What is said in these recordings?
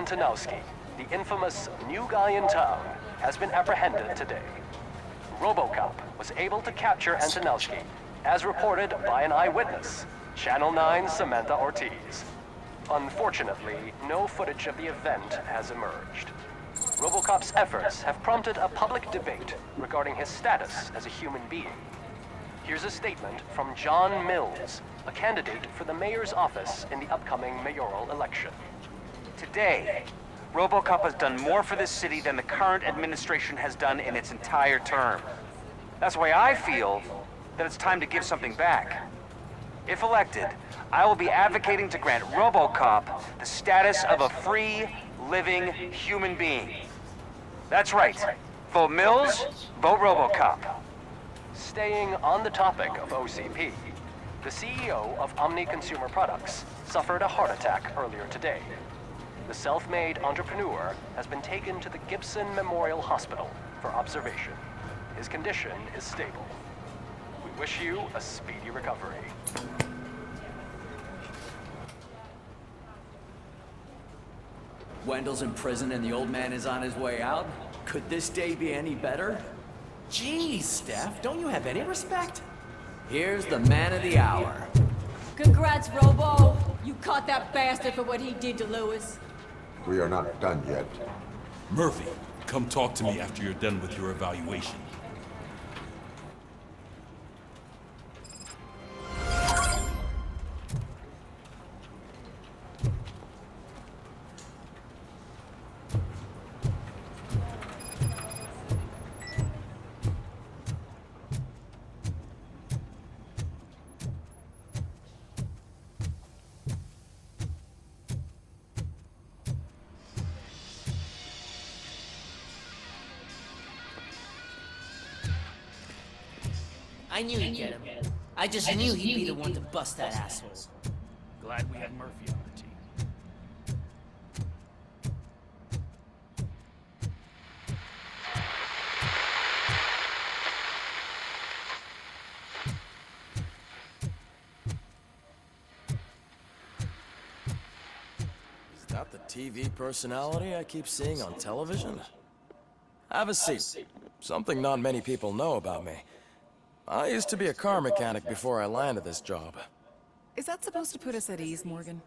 Antonowski, the infamous new guy in town, has been apprehended today. ROBOCOP was able to capture Antonowski, as reported by an eyewitness, Channel 9's Samantha Ortiz. Unfortunately, no footage of the event has emerged. ROBOCOP's efforts have prompted a public debate regarding his status as a human being. Here's a statement from John Mills, a candidate for the mayor's office in the upcoming mayoral election. Today, ROBOCOP has done more for this city than the current administration has done in its entire term. That's why I feel that it's time to give something back. If elected, I will be advocating to grant ROBOCOP the status of a free, living human being. That's right. Vote Mills, vote ROBOCOP. Staying on the topic of OCP, the CEO of Omni Consumer Products suffered a heart attack earlier today. The self-made entrepreneur has been taken to the Gibson Memorial Hospital for observation. His condition is stable. We wish you a speedy recovery. Wendell's in prison and the old man is on his way out? Could this day be any better? Geez, Steph, don't you have any respect? Here's the man of the hour. Congrats, Robo! You caught that bastard for what he did to Lewis. We are not done yet. Murphy, come talk to me after you're done with your evaluation. I knew you'd get him. I just knew he'd be the one to bust that asshole. Glad we had Murphy on our team. Is that the TV personality I keep seeing on television? Have a seat. Something not many people know about me. I used to be a car mechanic before I landed this job. Is that supposed to put us at ease, Morgan?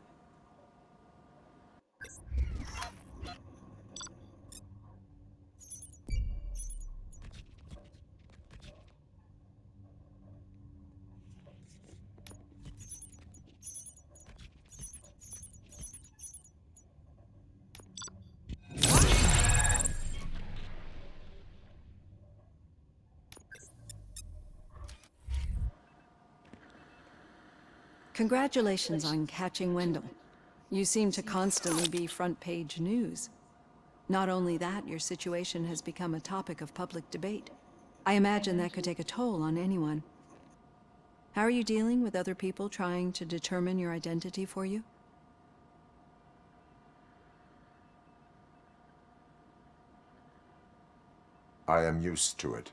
Congratulations on catching Wendell. You seem to constantly be front-page news. Not only that, your situation has become a topic of public debate. I imagine that could take a toll on anyone. How are you dealing with other people trying to determine your identity for you? I am used to it.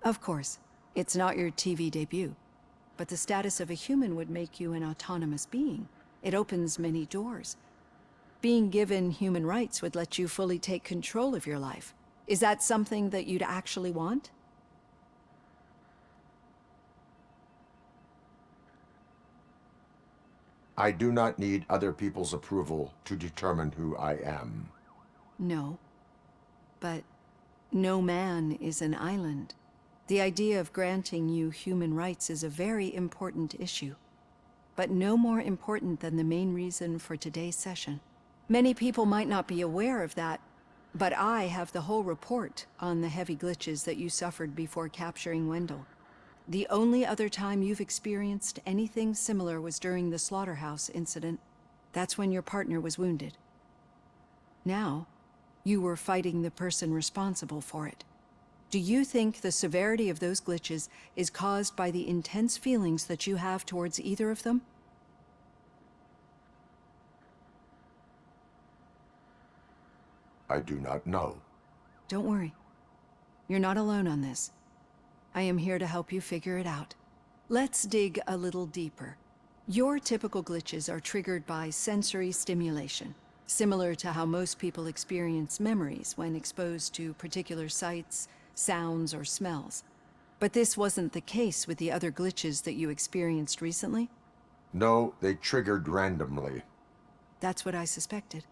Of course. It's not your TV debut. But the status of a human would make you an autonomous being. It opens many doors. Being given human rights would let you fully take control of your life. Is that something that you'd actually want? I do not need other people's approval to determine who I am. No. But no man is an island. The idea of granting you human rights is a very important issue, but no more important than the main reason for today's session. Many people might not be aware of that, but I have the whole report on the heavy glitches that you suffered before capturing Wendell. The only other time you've experienced anything similar was during the slaughterhouse incident. That's when your partner was wounded. Now, you were fighting the person responsible for it. Do you think the severity of those glitches is caused by the intense feelings that you have towards either of them? I do not know. Don't worry. You're not alone on this. I am here to help you figure it out. Let's dig a little deeper. Your typical glitches are triggered by sensory stimulation. similar to how most people experience memories when exposed to particular sights, sounds, or smells. But this wasn't the case with the other glitches that you experienced recently? No, they triggered randomly. That's what I suspected.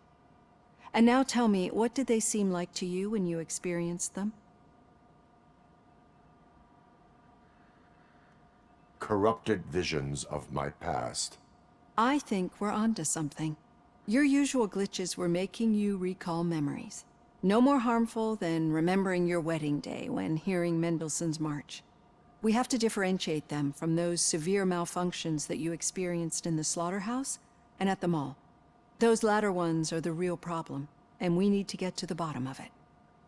And now tell me, what did they seem like to you when you experienced them? Corrupted visions of my past. I think we're onto something. Your usual glitches were making you recall memories. No more harmful than remembering your wedding day when hearing Mendelssohn's March. We have to differentiate them from those severe malfunctions that you experienced in the slaughterhouse and at the mall. Those latter ones are the real problem, and we need to get to the bottom of it.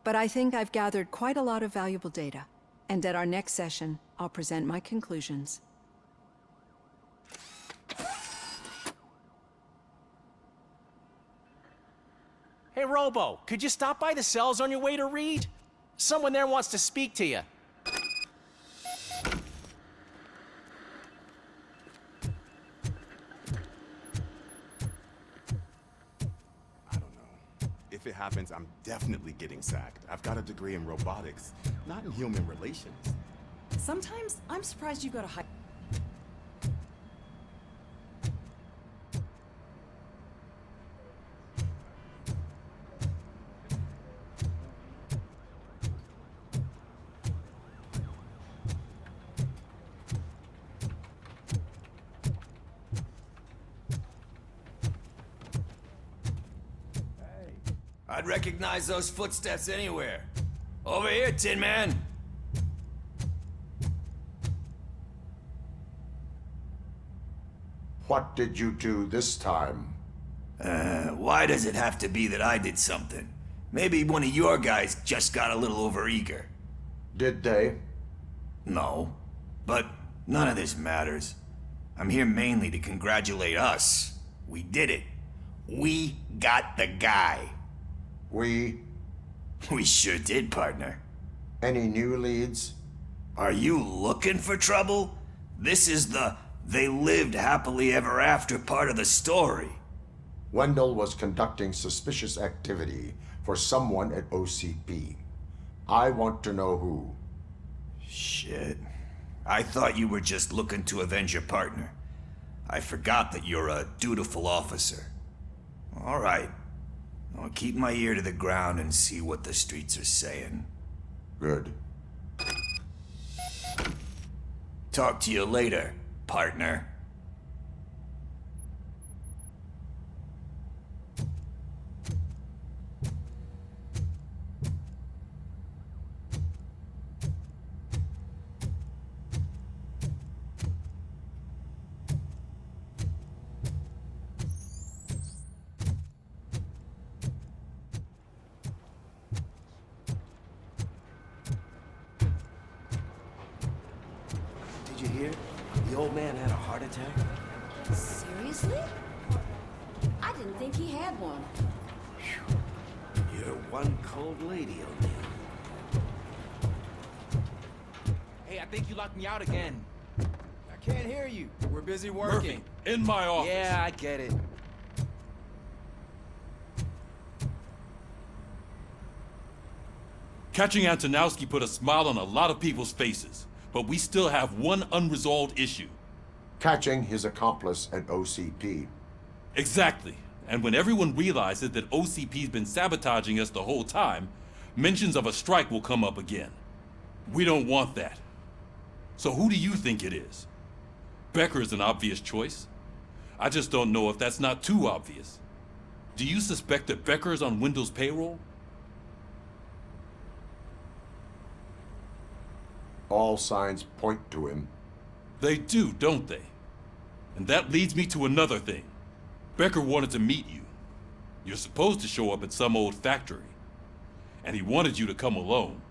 But I think I've gathered quite a lot of valuable data, and at our next session, I'll present my conclusions. Hey, Robo, could you stop by the cells on your way to Reed? Someone there wants to speak to you. If it happens, I'm definitely getting sacked. I've got a degree in robotics, not in human relations. Sometimes I'm surprised you go to high. I'd recognize those footsteps anywhere. Over here, Tin Man. What did you do this time? Why does it have to be that I did something? Maybe one of your guys just got a little overeager. Did they? No, but none of this matters. I'm here mainly to congratulate us. We did it. We got the guy. We sure did, partner. Any new leads? Are you looking for trouble? This is the they lived happily ever after part of the story. Wendell was conducting suspicious activity for someone at OCP. I want to know who. Shit. I thought you were just looking to avenge your partner. I forgot that you're a dutiful officer. All right. I'll keep my ear to the ground and see what the streets are saying. Good. Talk to you later, partner. Did you hear? The old man had a heart attack. Seriously? I didn't think he had one. You're one cold lady, O'Neill. Hey, I think you locked me out again. I can't hear you. We're busy working. Murphy, in my office. Yeah, I get it. Catching Antonowski put a smile on a lot of people's faces, but we still have one unresolved issue. Catching his accomplice at OCP. Exactly. And when everyone realizes that OCP's been sabotaging us the whole time, mentions of a strike will come up again. We don't want that. So who do you think it is? Becker is an obvious choice. I just don't know if that's not too obvious. Do you suspect that Becker is on Wendell's payroll? All signs point to him. They do, don't they? And that leads me to another thing. Becker wanted to meet you. You're supposed to show up at some old factory. And he wanted you to come alone.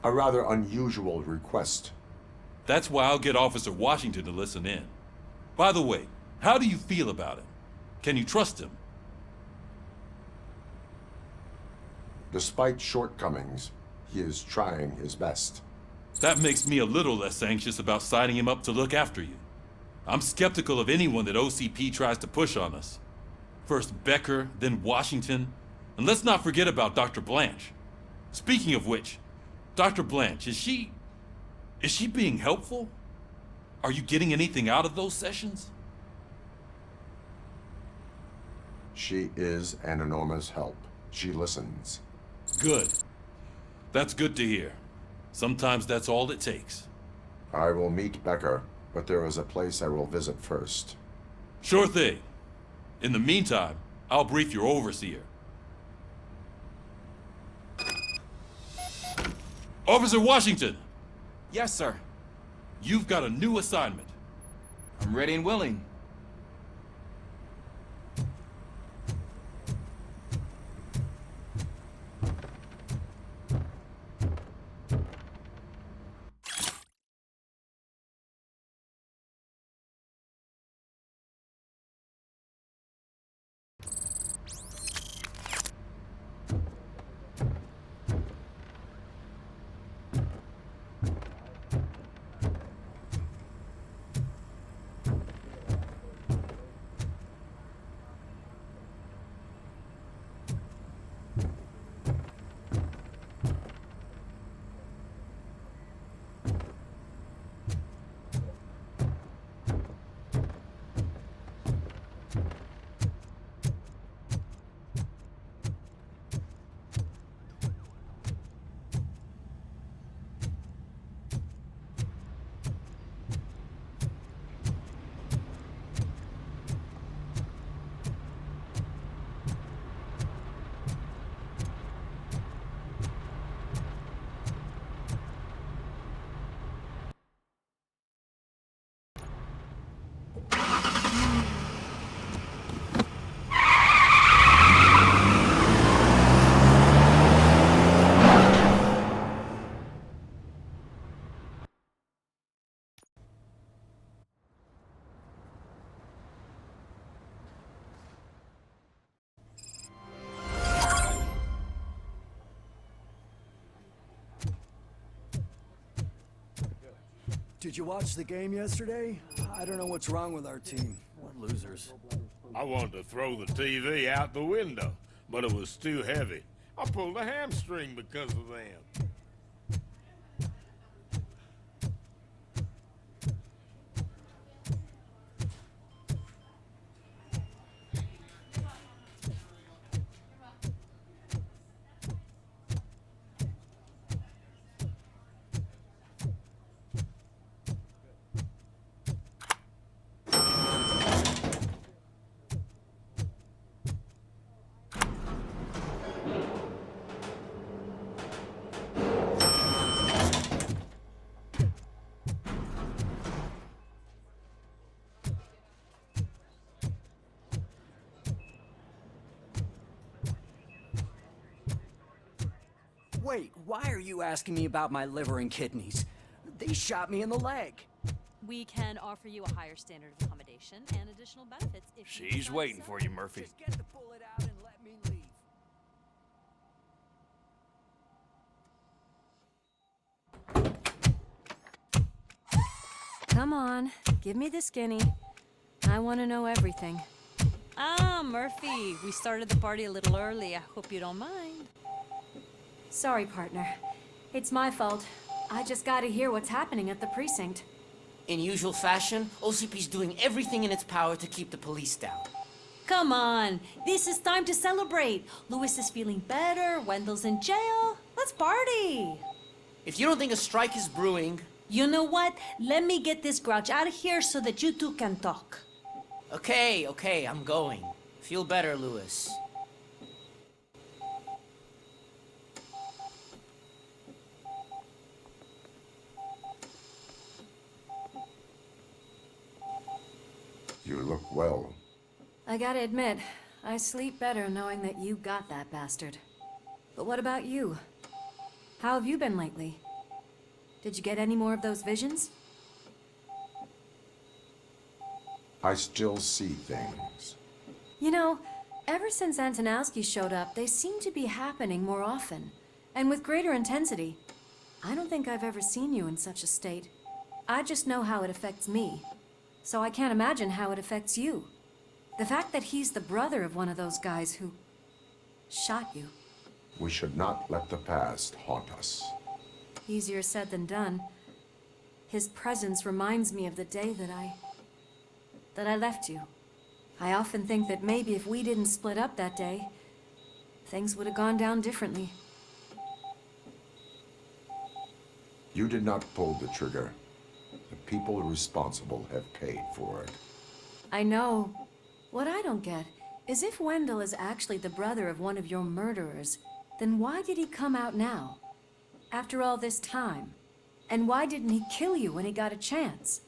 A rather unusual request. That's why I'll get Officer Washington to listen in. By the way, how do you feel about him? Can you trust him? Despite shortcomings, he is trying his best. That makes me a little less anxious about signing him up to look after you. I'm skeptical of anyone that OCP tries to push on us. First Becker, then Washington. And let's not forget about Dr. Blanche. Speaking of which, Dr. Blanche, is she being helpful? Are you getting anything out of those sessions? She is an enormous help. She listens. Good. That's good to hear. Sometimes that's all it takes. I will meet Becker, but there is a place I will visit first. Sure thing. In the meantime, I'll brief your overseer. Officer Washington! Yes, sir. You've got a new assignment. I'm ready and willing. Did you watch the game yesterday? I don't know what's wrong with our team. What losers. I wanted to throw the TV out the window, but it was too heavy. I pulled a hamstring because of them. Wait, why are you asking me about my liver and kidneys? They shot me in the leg. We can offer you a higher standard of accommodation and additional benefits if you She's decide waiting so. for you, Murphy. Just get the bullet out and let me leave. Come on, give me the skinny. I want to know everything. Ah, Murphy, we started the party a little early. I hope you don't mind. Sorry, partner. It's my fault. I just gotta hear what's happening at the precinct. In usual fashion, OCP's doing everything in its power to keep the police down. Come on, this is time to celebrate. Louis is feeling better, Wendell's in jail. Let's party. If you don't think a strike is brewing... You know what? Let me get this grouch out of here so that you two can talk. Okay, I'm going. Feel better, Louis. You look well. I gotta admit, I sleep better knowing that you got that bastard. But what about you? How have you been lately? Did you get any more of those visions? I still see things. You know, ever since Antonowski showed up, they seem to be happening more often, and with greater intensity. I don't think I've ever seen you in such a state. I just know how it affects me, so I can't imagine how it affects you. The fact that he's the brother of one of those guys who shot you. We should not let the past haunt us. Easier said than done. His presence reminds me of the day that I left you. I often think that maybe if we didn't split up that day, things would have gone down differently. You did not pull the trigger. The people responsible have paid for it. I know. What I don't get is if Wendell is actually the brother of one of your murderers, then why did he come out now? After all this time? And why didn't he kill you when he got a chance?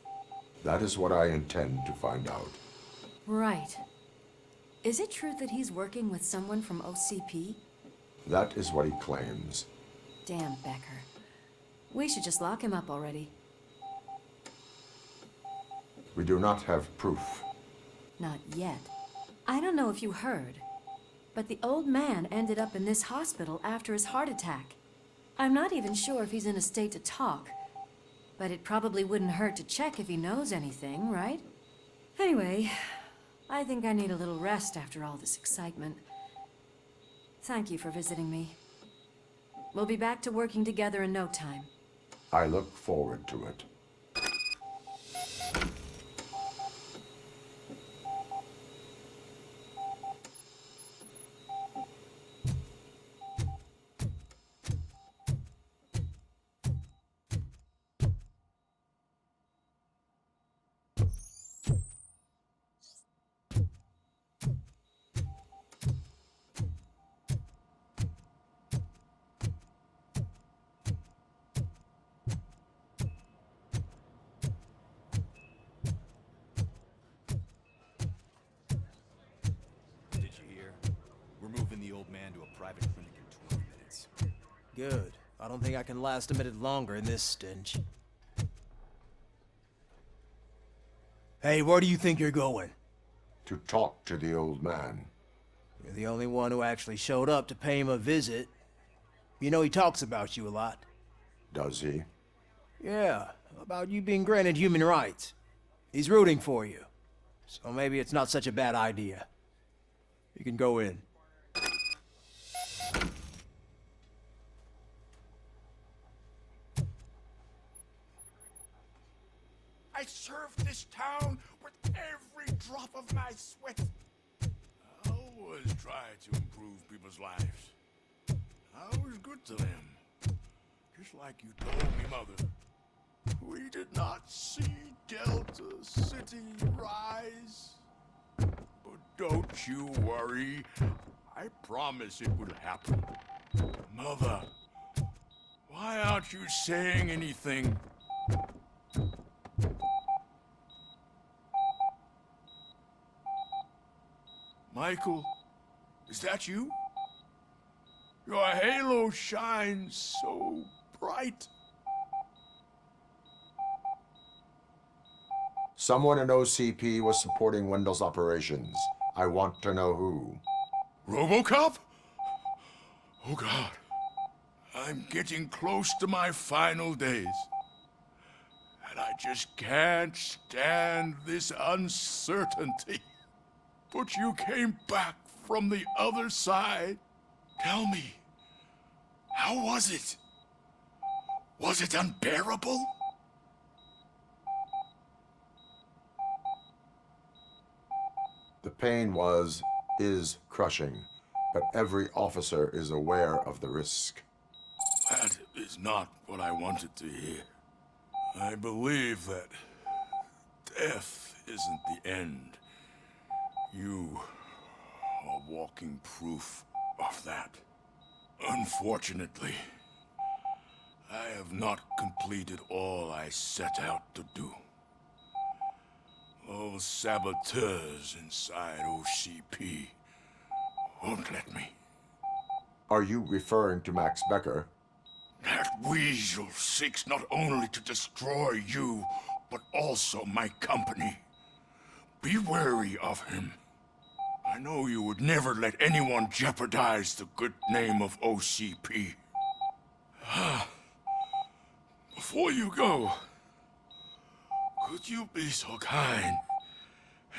That is what I intend to find out. Right. Is it true that he's working with someone from OCP? That is what he claims. Damn Becker. We should just lock him up already. We do not have proof. Not yet. I don't know if you heard, but the old man ended up in this hospital after his heart attack. I'm not even sure if he's in a state to talk, but it probably wouldn't hurt to check if he knows anything, right? Anyway, I think I need a little rest after all this excitement. Thank you for visiting me. We'll be back to working together in no time. I look forward to it. Good. I don't think I can last a minute longer in this stench. Hey, where do you think you're going? To talk to the old man. You're the only one who actually showed up to pay him a visit. You know he talks about you a lot. Does he? Yeah, about you being granted human rights. He's rooting for you. So maybe it's not such a bad idea. You can go in. I served this town with every drop of my sweat. I always try to improve people's lives. I was good to them. Just like you told me, Mother. We did not see Delta City rise. But don't you worry. I promise it will happen. Mother, why aren't you saying anything? Michael, is that you? Your halo shines so bright. Someone in OCP was supporting Wendell's operations. I want to know who. ROBOCOP? Oh God. I'm getting close to my final days. And I just can't stand this uncertainty. But you came back from the other side. Tell me, how was it? Was it unbearable? The pain is crushing, but every officer is aware of the risk. That is not what I wanted to hear. I believe that death isn't the end. You are walking proof of that. Unfortunately, I have not completed all I set out to do. Those saboteurs inside OCP won't let me. Are you referring to Max Becker? That weasel seeks not only to destroy you, but also my company. Be wary of him. I know you would never let anyone jeopardize the good name of OCP. Before you go, could you be so kind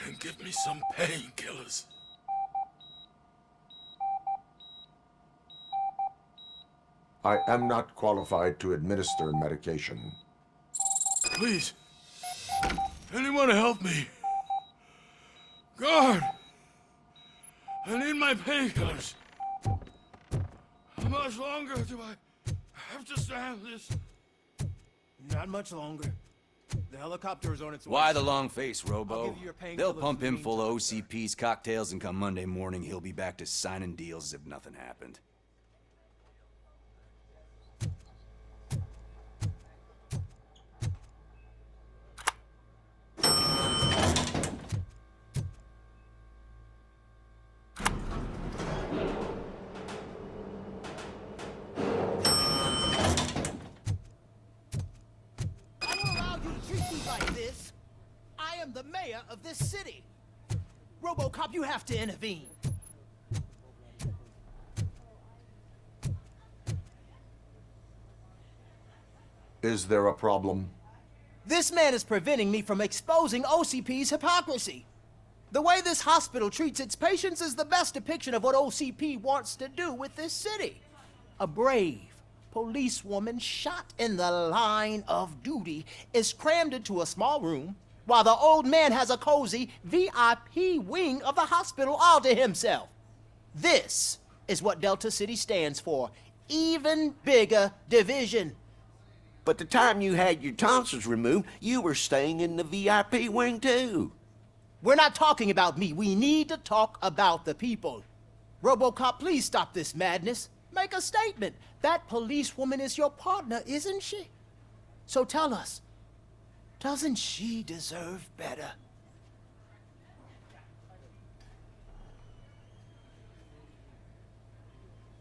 and give me some painkillers. I am not qualified to administer medication. Please, anyone help me? Guard! I need my painkillers. How much longer do I have to stand this? Not much longer. The helicopter is on its way. Why the long face, I'll Robo? give you your painkillers They'll pump in him the full of OCP's cocktails, and come Monday morning, he'll be back to signing deals as if nothing happened. The mayor of this city. RoboCop, you have to intervene. Is there a problem? This man is preventing me from exposing OCP's hypocrisy. The way this hospital treats its patients is the best depiction of what OCP wants to do with this city. A brave policewoman shot in the line of duty is crammed into a small room while the old man has a cozy VIP wing of the hospital all to himself. This is what Delta City stands for. Even bigger division. But the time you had your tonsils removed, you were staying in the VIP wing too. We're not talking about me. We need to talk about the people. RoboCop, please stop this madness. Make a statement. That policewoman is your partner, isn't she? So tell us, doesn't she deserve better?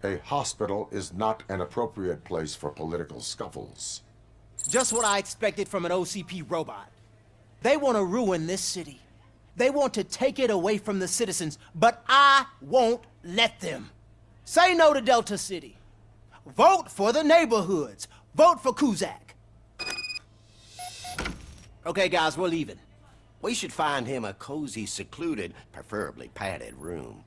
A hospital is not an appropriate place for political scuffles. Just what I expected from an OCP robot. They want to ruin this city. They want to take it away from the citizens, but I won't let them. Say no to Delta City. Vote for the neighborhoods. Vote for Kuzak. Okay, guys, we're leaving. We should find him a cozy, secluded, preferably padded room.